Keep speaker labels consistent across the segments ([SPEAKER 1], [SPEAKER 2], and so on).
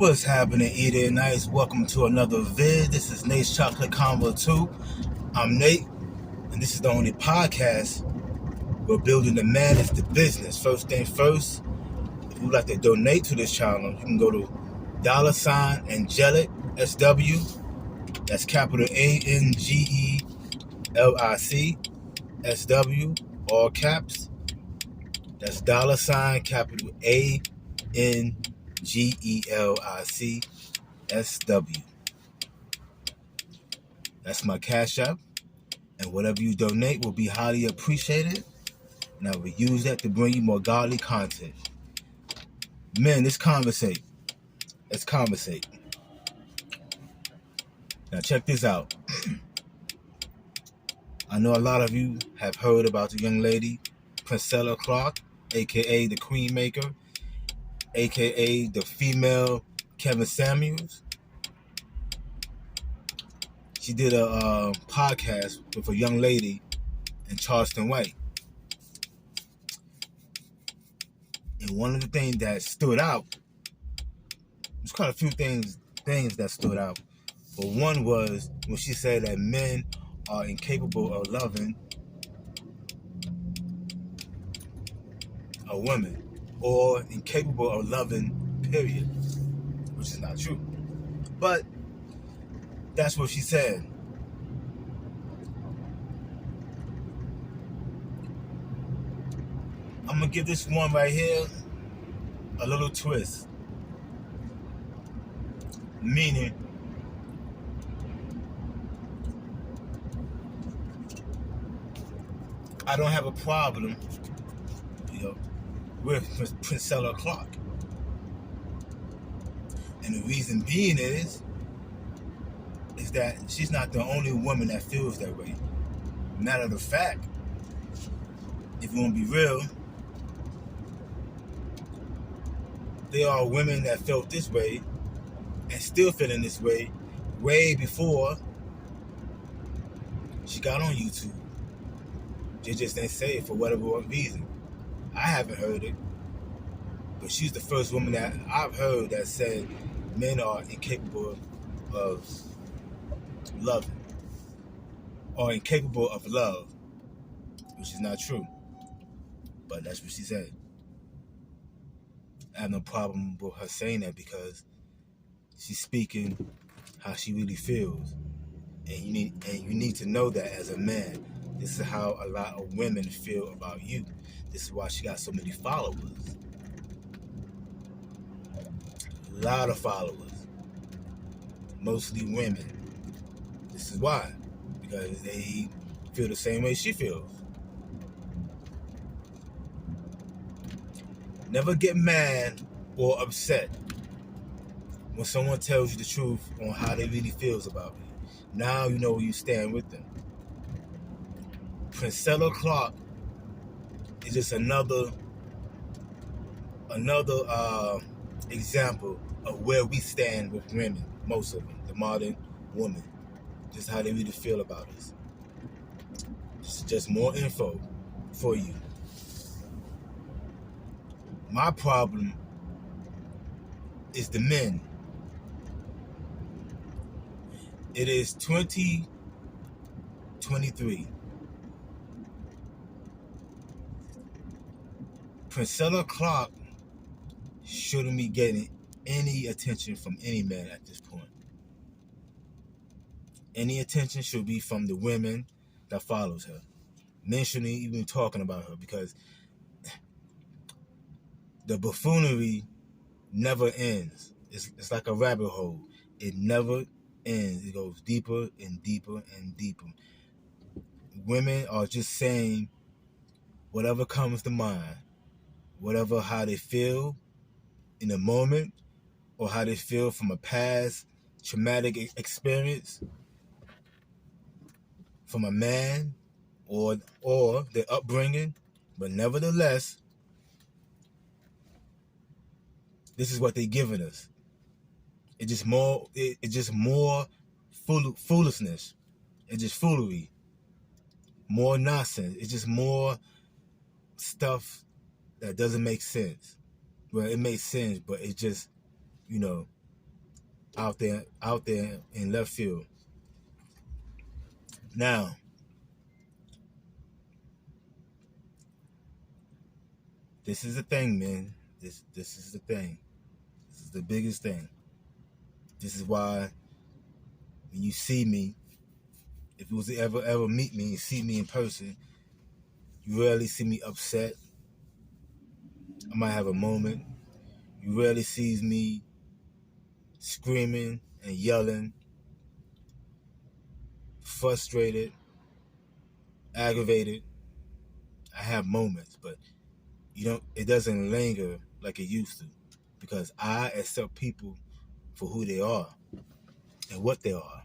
[SPEAKER 1] What's happening, Eat It Nice? Welcome to another vid. This is Nate's Chocolate Combo 2. I'm Nate, and this is the only podcast where building the man is the business. First thing first, if you would like to donate to this channel, you can go to $Angelic SW. That's capital ANGELIC SW, all caps. That's capital ANGELIC SW. That's my Cash App, and whatever you donate will be highly appreciated, and I will use that to bring you more godly content. Men, let's conversate. Let's conversate. Now check this out. I know a lot of you have heard about the young lady, Princella Clark, aka the Queen Maker, aka the female Kevin Samuels. She did a podcast with a young lady in Charleston White. And one of the things that stood out, there's quite a few things that stood out. But one was when she said that men are incapable of loving a woman, or incapable of loving, period, which is not true. But that's what she said. I'm going to give this one right here a little twist. Meaning, I don't have a problem, with Princella Clark. And the reason being is that she's not the only woman that feels that way. Matter of fact, if you want to be real, there are women that felt this way and still feeling this way way before she got on YouTube. They just didn't say it for whatever reason. I haven't heard it, but she's the first woman that I've heard that said men are incapable of loving or incapable of love, which is not true, but that's what she said. I have no problem with her saying that because she's speaking how she really feels, and you need to know that as a man. This is how a lot of women feel about you. This is why she got so many followers. A lot of followers. Mostly women. This is why. Because they feel the same way she feels. Never get mad or upset when someone tells you the truth on how they really feels about you. Now you know where you stand with them. Princella Clark is just another example of where we stand with women, most of them, the modern woman. Just how they really feel about us. This is just more info for you. My problem is the men. It is 2023. Princella Clark shouldn't be getting any attention from any man at this point. Any attention should be from the women that follows her. Men shouldn't even be talking about her because the buffoonery never ends. It's like a rabbit hole. It never ends. It goes deeper and deeper and deeper. Women are just saying whatever comes to mind. Whatever, how they feel in the moment, or how they feel from a past traumatic experience from a man or their upbringing. But nevertheless, this is what they're giving us. It's just more foolishness. It's just foolery. More nonsense. It's just more stuff that doesn't make sense. Well, it makes sense, but it just, out there in left field. Now, this is the thing, man. This is the thing. This is the biggest thing. This is why when you see me, if you was to ever meet me and see me in person, you rarely see me upset. I might have a moment. You rarely sees me screaming and yelling, frustrated, aggravated. I have moments, but it doesn't linger like it used to, because I accept people for who they are and what they are.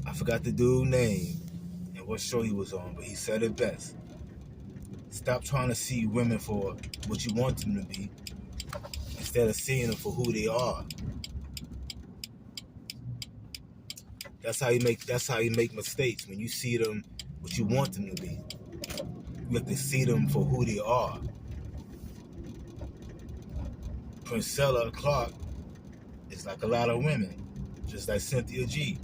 [SPEAKER 1] I forgot the dude's name and what show he was on, but he said it best. Stop trying to see women for what you want them to be instead of seeing them for who they are. That's how you make mistakes, when you see them what you want them to be. You have to see them for who they are. Princella Clark is like a lot of women, just like Cynthia G.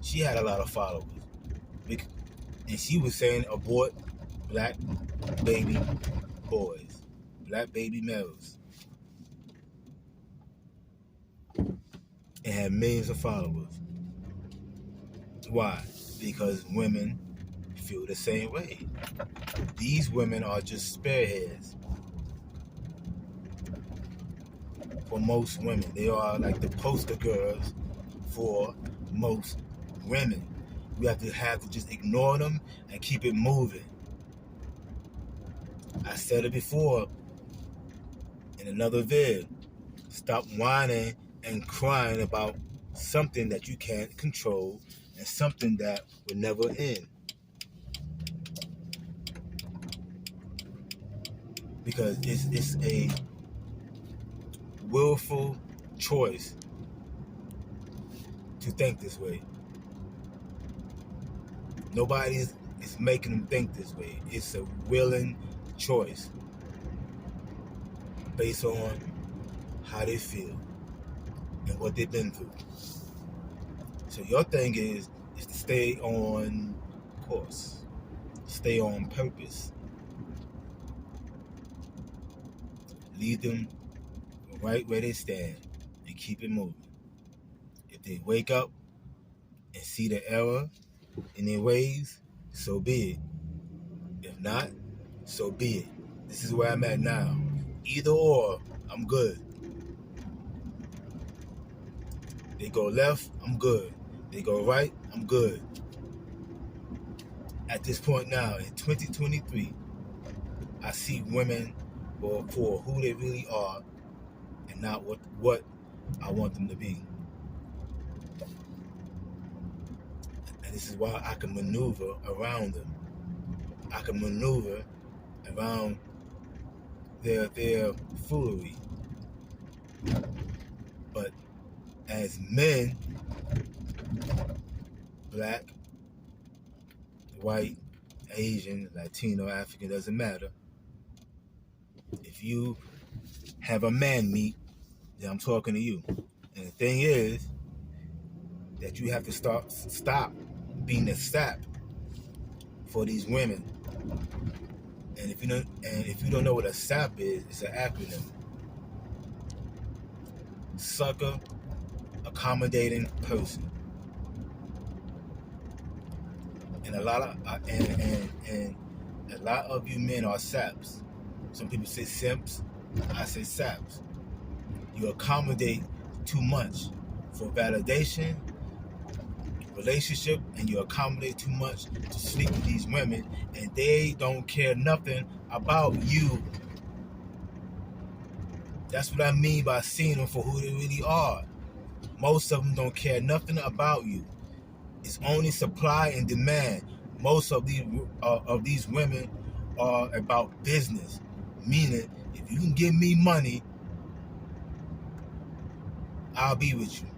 [SPEAKER 1] She had a lot of followers, and she was saying abort black baby boys, black baby males, and had millions of followers. Why? Because women feel the same way. These women are just spearheads. For most women, they are like the poster girls for most women. We have to just ignore them and keep it moving. I said it before in another vid. Stop whining and crying about something that you can't control and something that will never end. Because it's a willful choice to think this way. Nobody is making them think this way. It's a willing choice based on how they feel and what they've been through. So your thing is to stay on course, stay on purpose, leave them right where they stand and keep it moving. If they wake up and see the error in their ways, so be it. If not, so be it. This is where I'm at now. Either or, I'm good. They go left, I'm good. They go right, I'm good. At this point now, in 2023, I see women for who they really are and not what I want them to be. And this is why I can maneuver around them. I can maneuver around their foolery. But as men, black, white, Asian, Latino, African, doesn't matter. If you have a man meet, then I'm talking to you. And the thing is that you have to stop being a sap for these women. And if you don't know what a SAP is, it's an acronym. Sucker, accommodating person. And a lot of you men are saps. Some people say simps. I say saps. You accommodate too much for validation, relationship, and you accommodate too much to sleep with these women, and they don't care nothing about you. That's what I mean by seeing them for who they really are. Most of them don't care nothing about you. It's only supply and demand. Most of these women are about business, meaning if you can give me money, I'll be with you.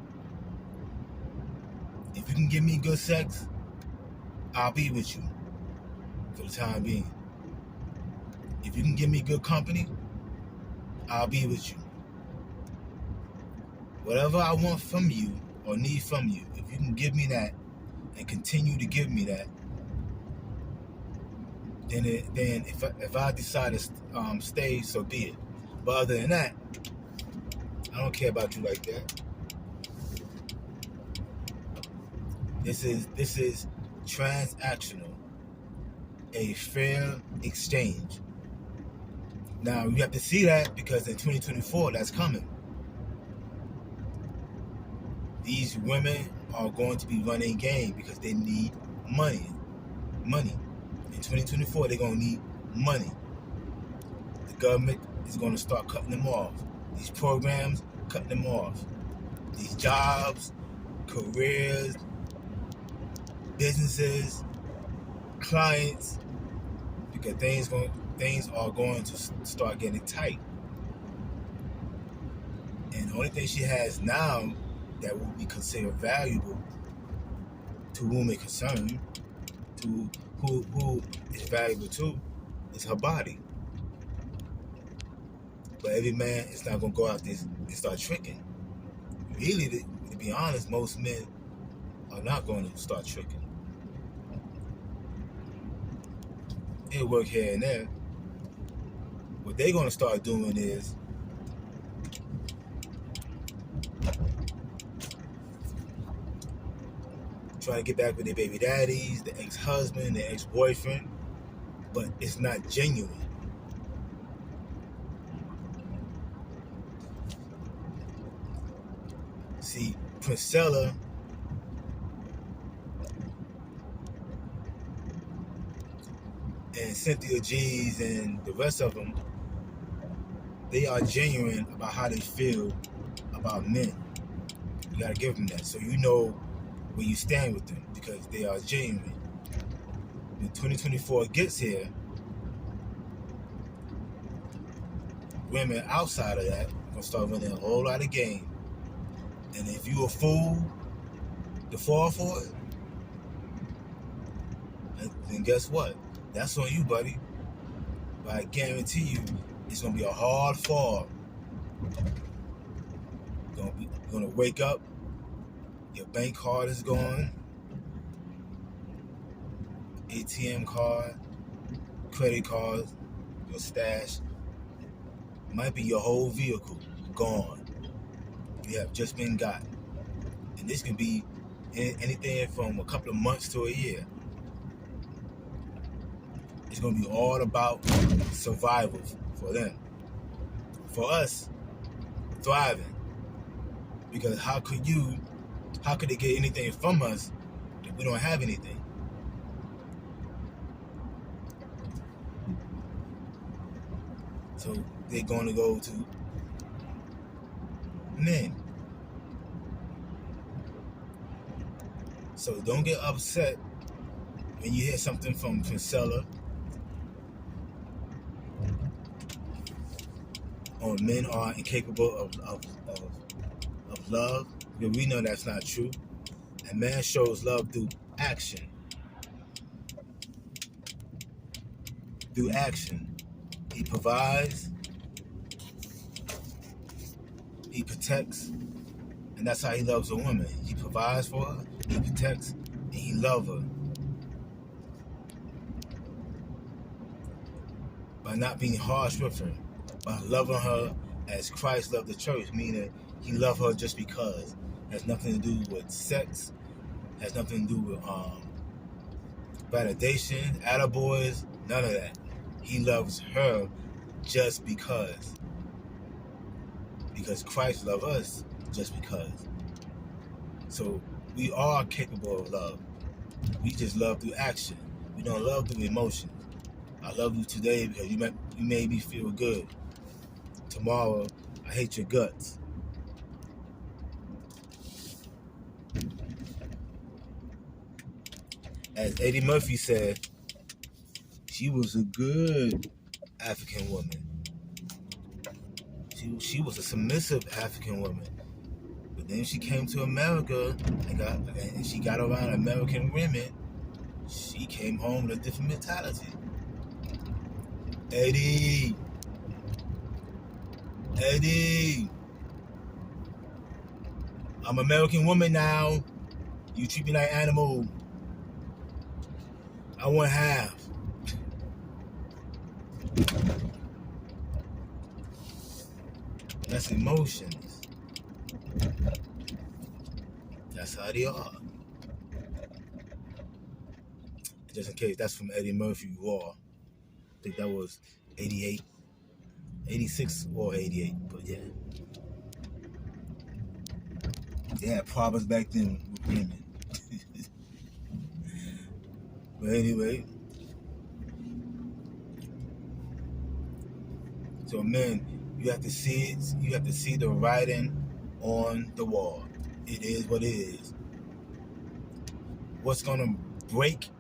[SPEAKER 1] If you can give me good sex, I'll be with you for the time being. If you can give me good company, I'll be with you. Whatever I want from you or need from you, if you can give me that and continue to give me that, then if I decide to stay, so be it. But other than that, I don't care about you like that. This is transactional, a fair exchange. Now you have to see that because in 2024 that's coming. These women are going to be running game because they need money. Money. In 2024 they're going to need money. The government is going to start cutting them off. These programs, cutting them off. These jobs, careers, businesses, clients, because things are going to start getting tight. And the only thing she has now that will be considered valuable to whom it concerned, to who is valuable to, is her body. But every man is not going to go out there and start tricking. Really, to be honest, most men are not going to start tricking. They'll work here and there. What they're going to start doing is trying to get back with their baby daddies, their ex-husband, their ex-boyfriend, but it's not genuine. See, Princella and Cynthia G's and the rest of them, they are genuine about how they feel about men. You gotta give them that, so you know where you stand with them, because they are genuine. When 2024 gets here, women outside of that are gonna start running a whole lot of game. And if you a fool to fall for it, then guess what? That's on you, buddy. But I guarantee you, it's gonna be a hard fall. You're gonna wake up, your bank card is gone, ATM card, credit cards, your stash, might be your whole vehicle gone. You have just been got. And this can be anything from a couple of months to a year. It's going to be all about survival for them. For us, thriving. Because how could they get anything from us if we don't have anything? So they're going to go to men. So don't get upset when you hear something from Princella or men are incapable of love, because we know that's not true. And man shows love through action. Through action. He provides, he protects, and that's how he loves a woman. He provides for her, he protects, and he loves her. By not being harsh with her, by loving her as Christ loved the church, meaning he loved her just because. It has nothing to do with sex, has nothing to do with validation, attaboys, none of that. He loves her just because. Because Christ loved us just because. So we are capable of love. We just love through action. We don't love through emotion. I love you today because you made me feel good. Tomorrow, I hate your guts. As Eddie Murphy said, she was a good African woman. She was a submissive African woman. But then she came to America and she got around American women. She came home with a different mentality. Eddie. I'm an American woman now. You treat me like animal. I want half. That's emotions. That's how they are. Just in case, that's from Eddie Murphy Raw. I think that was 88, 86 or 88. But yeah. They had problems back then with women. But anyway, so men, you have to see it. You have to see the writing on the wall. It is what it is. What's gonna break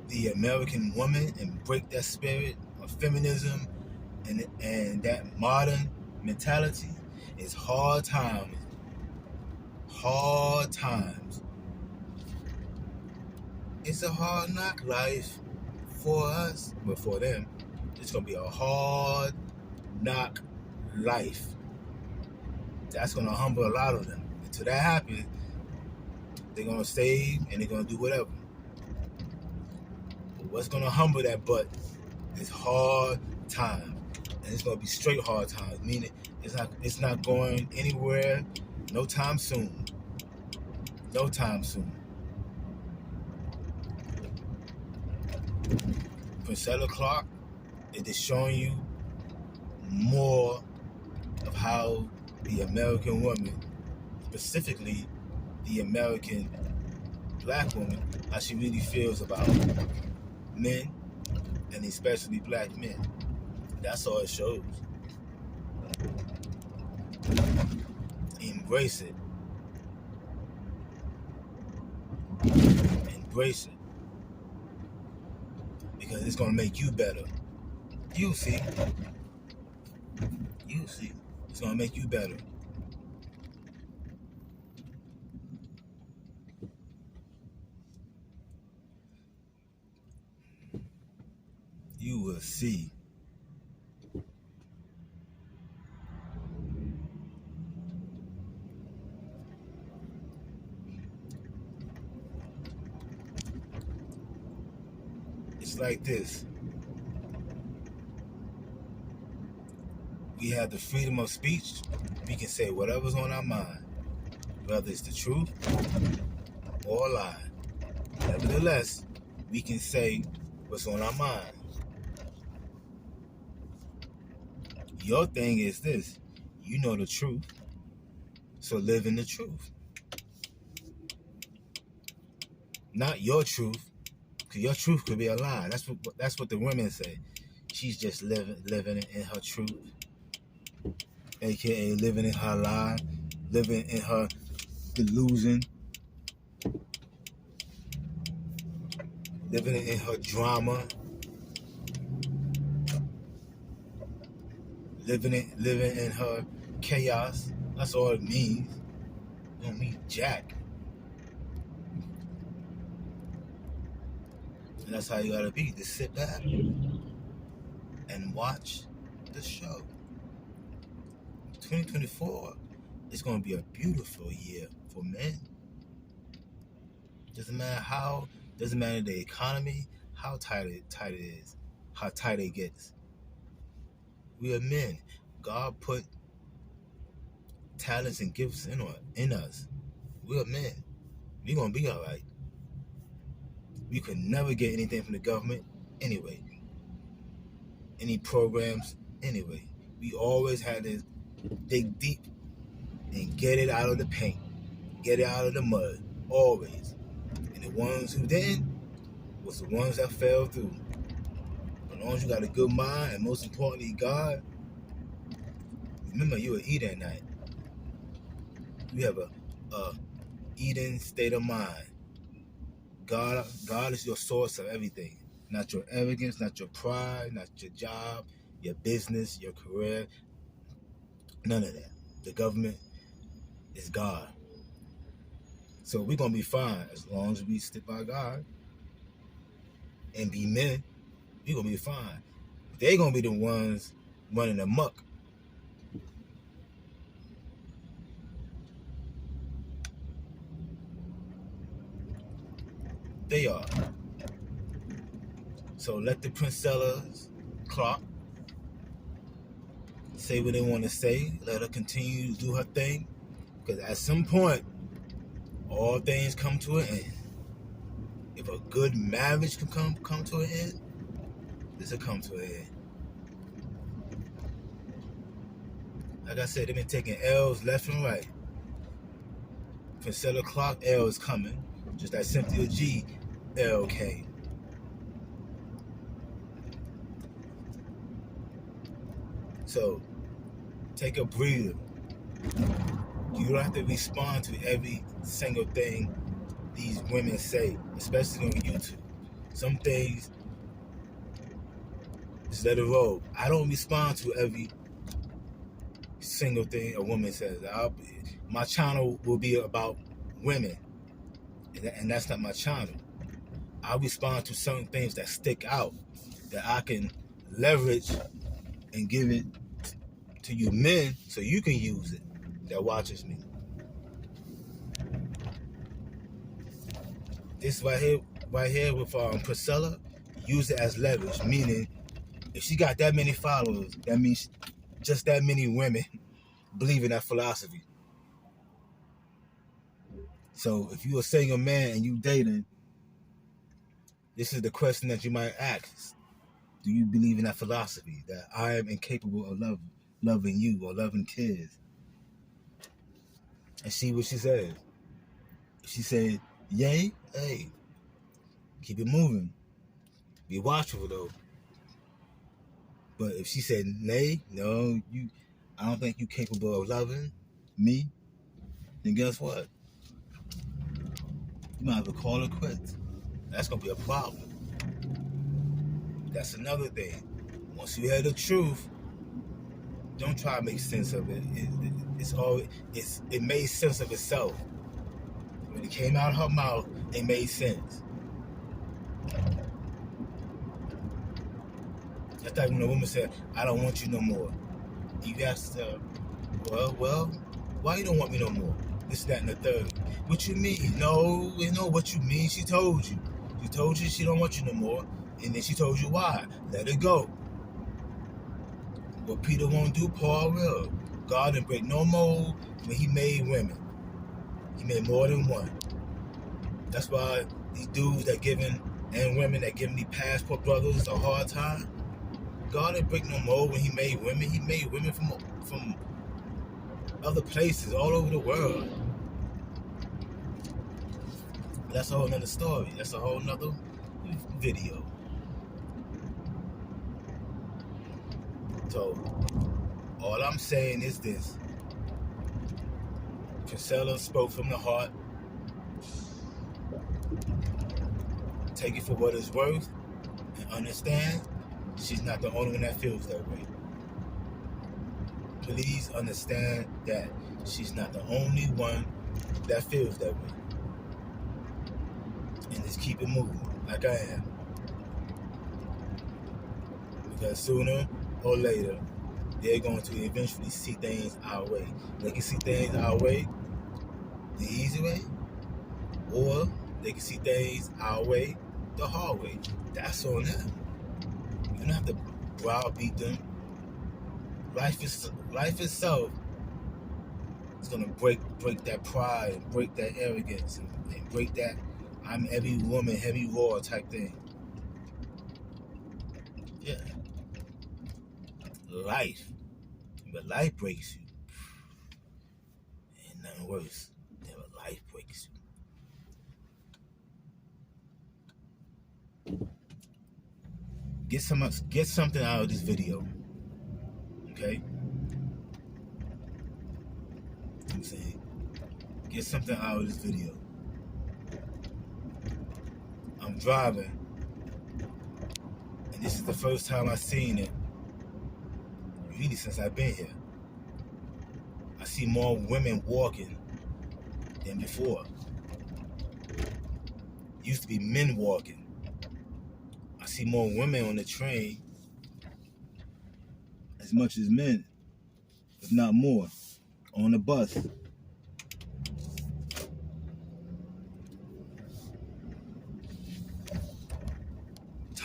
[SPEAKER 1] the American woman and break that spirit of feminism and that modern mentality is hard times. Hard times. It's a hard knock life for us, but for them, it's gonna be a hard knock life. That's gonna humble a lot of them. Until that happens, they're gonna stay and they're gonna do whatever. But what's gonna humble that butt is hard time, and it's gonna be straight hard times. Meaning, it's not going anywhere, no time soon. No time soon. Princella Clark, it is showing you more of how the American woman, specifically the American black woman, how she really feels about men, and especially black men. That's all it shows. Embrace it. Embrace it. Because it's going to make you better. You'll see. You'll see. It's going to make you better. You will see. It's like this. We have the freedom of speech. We can say whatever's on our mind, whether it's the truth or a lie. Nevertheless, we can say what's on our mind. Your thing is this. You know the truth, so live in the truth. Not your truth, because your truth could be a lie. That's what the women say. She's just living in her truth, aka living in her lie, living in her delusion, living in her drama, living in her chaos. That's all it means. It don't mean jack. And that's how you gotta be. Just sit back and watch the show. 2024 is gonna be a beautiful year for men. Doesn't matter the economy, how tight it is, how tight it gets. We are men. God put talents and gifts in us. We are men. We're gonna be alright. We could never get anything from the government anyway. Any programs anyway. We always had to dig deep and get it out of the paint. Get it out of the mud. Always. And the ones who didn't was the ones that fell through. As long as you got a good mind, and most importantly, God, remember you are Eden at night. You have a Eden state of mind. God is your source of everything. Not your arrogance, not your pride, not your job, your business, your career. None of that. The government is God. So we're going to be fine as long as we stick by God and be men. We're going to be fine. They're going to be the ones running amok. They are. So let the Princellas clock say what they want to say. Let her continue to do her thing. Because at some point, all things come to an end. If a good marriage can come to an end, this will come to an end. Like I said, they've been taking L's left and right. Princella Clark L is coming. Just like Cynthia G L came. So take a breather. You don't have to respond to every single thing these women say, especially on YouTube. Some things, just let it roll. I don't respond to every single thing a woman says. My channel will be about women, and that's not my channel. I respond to certain things that stick out, that I can leverage and give it to you men so you can use it, that watches me. This right here with Priscilla, use it as leverage, meaning if she got that many followers, that means just that many women believe in that philosophy. So if you're a single man and you dating, this is the question that you might ask. Do you believe in that philosophy that I am incapable of loving you or loving kids? And see what she says. If she said, yay, hey, keep it moving. Be watchful though. But if she said nay, no, I don't think you're capable of loving me, then guess what? You might have to call it quits. That's gonna be a problem. That's another thing. Once you hear the truth, don't try to make sense of it. It made sense of itself. When it came out of her mouth, it made sense. That's like when a woman said, I don't want you no more. You asked her, well, why you don't want me no more? This, that, and the third. What you mean? No, you know what you mean. She told you. She told you she don't want you no more. And then she told you why. Let it go. What Peter won't do, Paul will. God didn't break no mold when he made women. He made more than one. That's why these dudes that giving, and women that giving these passport brothers a hard time, God didn't break no mold when he made women. He made women from other places all over the world. That's a whole nother story. That's a whole nother video. So, all I'm saying is this. Princella spoke from the heart. Take it for what it's worth and understand she's not the only one that feels that way. Please understand that she's not the only one that feels that way. And just keep it moving like I am. Because sooner or later, they're going to eventually see things our way. They can see things our way the easy way, or they can see things our way the hard way. That's on them. You don't have to browbeat them. Life itself is gonna break that pride, and break that arrogance, and break that I'm every woman, heavy raw type thing. Yeah. Life. But life breaks you. Ain't nothing worse than when life breaks you. Get something out of this video. Okay? I'm saying, get something out of this video. I'm driving, and this is the first time I've seen it, really since I've been here. I see more women walking than before. It used to be men walking. I see more women on the train as much as men, if not more, on the bus.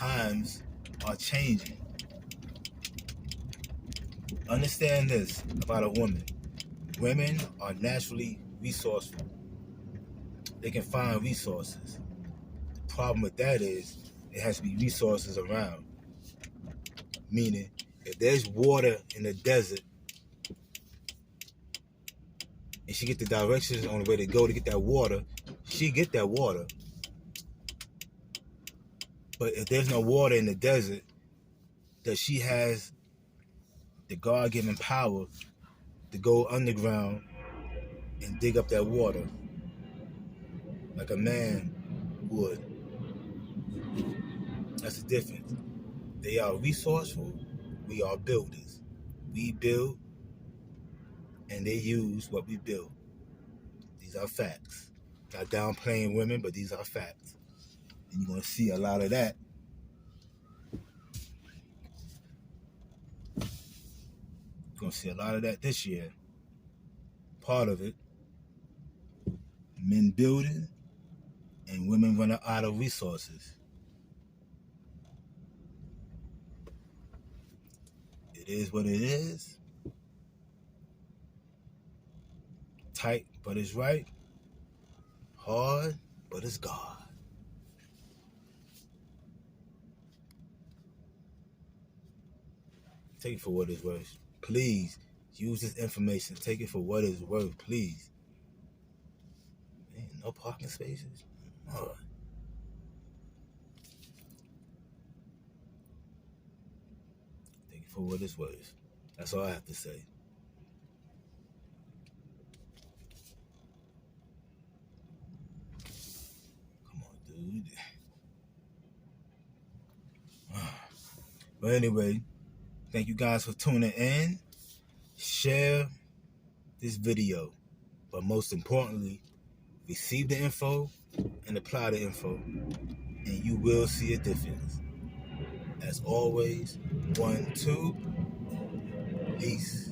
[SPEAKER 1] times are changing. Understand this about a woman. Women are naturally resourceful. They can find resources. The problem with that is it has to be resources around. Meaning, if there's water in the desert and she get the directions on the way to go to get that water, she get that water. But if there's no water in the desert, that she has the God-given power to go underground and dig up that water like a man would. That's the difference. They are resourceful. We are builders. We build and they use what we build. These are facts. Not downplaying women, but these are facts. And you're going to see a lot of that. You're going to see a lot of that this year. Part of it, men building and women running out of resources. It is what it is. Tight, but it's right. Hard, but it's God. Take it for what it's worth. Please, use this information. Take it for what it's worth, please. Man, no parking spaces? Oh. Take it for what it's worth. That's all I have to say. Come on, dude. But anyway, thank you guys for tuning in. Share this video. But most importantly, receive the info and apply the info. And you will see a difference. As always, 1, 2, peace.